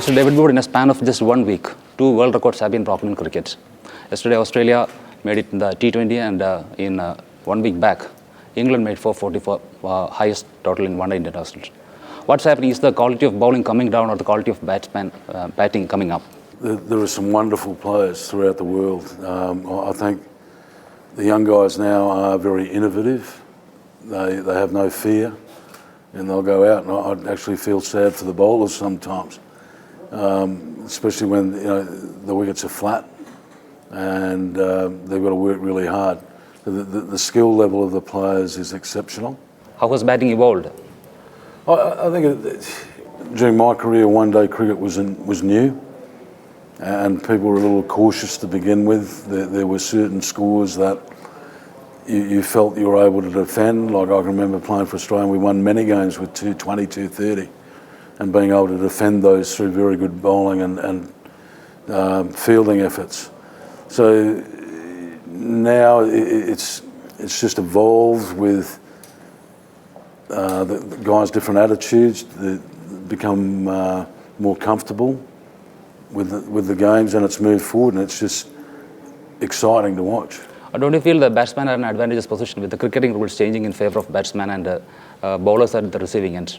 Mr. David Wood, in a span of just 1 week, 2 world records have been broken in cricket. Yesterday, Australia made it in the T20, and in 1 week back, England made 444, highest total in one-day international. What's happening? Is the quality of bowling coming down, or the quality of batting coming up? There are some wonderful players throughout the world. I think the young guys now are very innovative. They have no fear, and they'll go out. And I actually feel sad for the bowlers sometimes, especially when the wickets are flat and they've got to work really hard. The skill level of the players is exceptional. How has batting evolved? I think during my career, one-day cricket was new, and people were a little cautious to begin with. There were certain scores that you felt you were able to defend. Like I can remember playing for Australia, and we won many games with 220, 230, and being able to defend those through very good bowling and fielding efforts. So now it's just evolved with the guys' different attitudes. They become more comfortable with the games, and it's moved forward, and it's just exciting to watch. Don't you feel the batsmen are in an advantageous position with the cricketing rules changing in favour of batsmen and bowlers at the receiving end?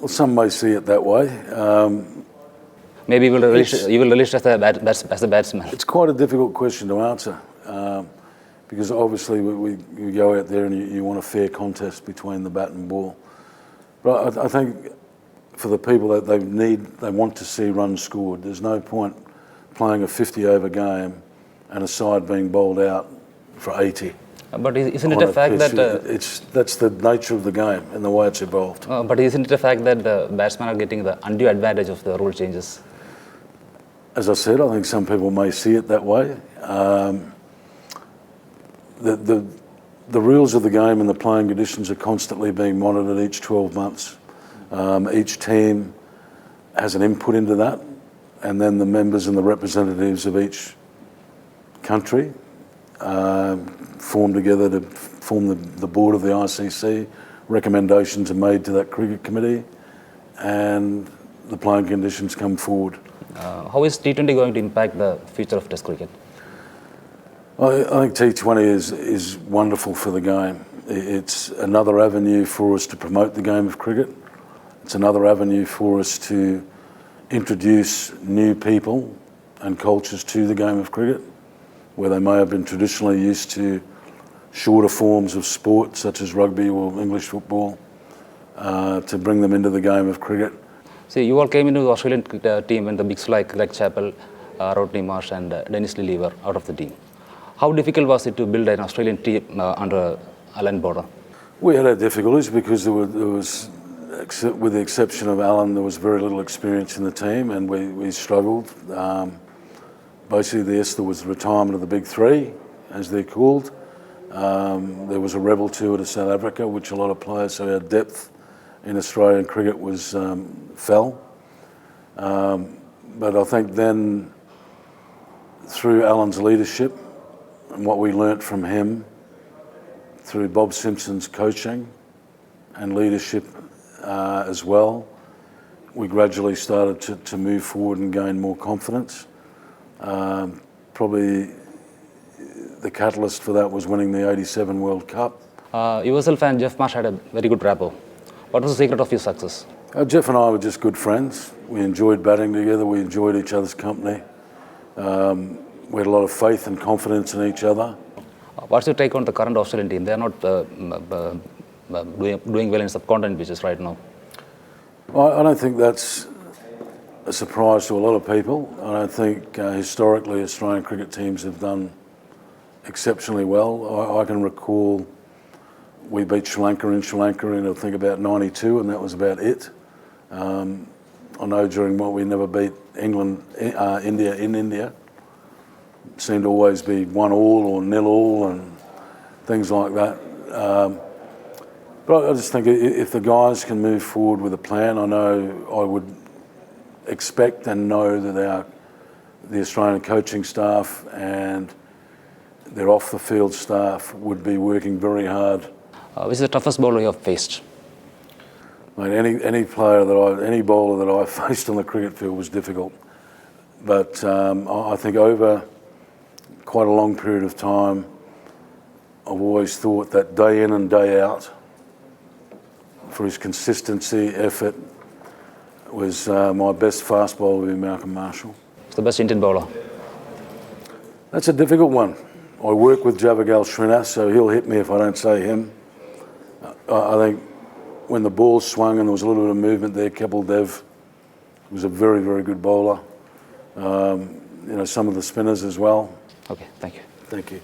Well, some may see it that way. Maybe you will release as a batsman. It's quite a difficult question to answer, because obviously you go out there and you want a fair contest between the bat and ball. But I think for the people that they want to see runs scored. There's no point playing a 50-over game and a side being bowled out for 80. But isn't it a fact that... that's the nature of the game and the way it's evolved. But isn't it a fact that the batsmen are getting the undue advantage of the rule changes? As I said, I think some people may see it that way. The rules of the game and the playing conditions are constantly being monitored each 12 months. Each team has an input into that, and then the members and the representatives of each country form together to form the board of the ICC. Recommendations are made to that cricket committee, and the playing conditions come forward. How is T20 going to impact the future of Test cricket? I think T20 is wonderful for the game. It's another avenue for us to promote the game of cricket. It's another avenue for us to introduce new people and cultures to the game of cricket, where they may have been traditionally used to shorter forms of sport, such as rugby or English football, to bring them into the game of cricket. See, you all came into the Australian team when the bigs like Greg Chappell, Rodney Marsh and Dennis Lillee were out of the team. How difficult was it to build an Australian team under Alan Border? We had our difficulties because there was, with the exception of Alan, there was very little experience in the team, and we struggled. Basically, there was the retirement of the big three, as they're called. There was a rebel tour to South Africa, which a lot of players, so our depth in Australian cricket was fell. But I think then, through Alan's leadership and what we learnt from him, through Bob Simpson's coaching and leadership as well, we gradually started to move forward and gain more confidence. Probably the catalyst for that was winning the '87 World Cup. Yourself and Geoff Marsh had a very good rapport. What was the secret of your success? Geoff and I were just good friends. We enjoyed batting together. We enjoyed each other's company. We had a lot of faith and confidence in each other. What's your take on the current Australian team? They are not doing well in subcontinent pitches right now. I don't think that's a surprise to a lot of people. I don't think historically Australian cricket teams have done exceptionally well. I can recall we beat Sri Lanka in Sri Lanka in I think about '92, and that was about it. I know during what we never beat India in India. It seemed to always be 1-1 or 0-0 and things like that. But I just think if the guys can move forward with a plan, I would expect and know that the Australian coaching staff and their off-the-field staff would be working very hard. Which is the toughest bowler you have faced? Mate, any player any bowler that I faced on the cricket field was difficult. But I think over quite a long period of time, I've always thought that day in and day out, for his consistency, effort, was my best fast bowler would be Malcolm Marshall. Who's the best Indian bowler? That's a difficult one. I work with Javagal Srinath, so he'll hit me if I don't say him. I think when the ball swung and there was a little bit of movement there, Kapil Dev was a very, very good bowler. Some of the spinners as well. Okay, thank you. Thank you.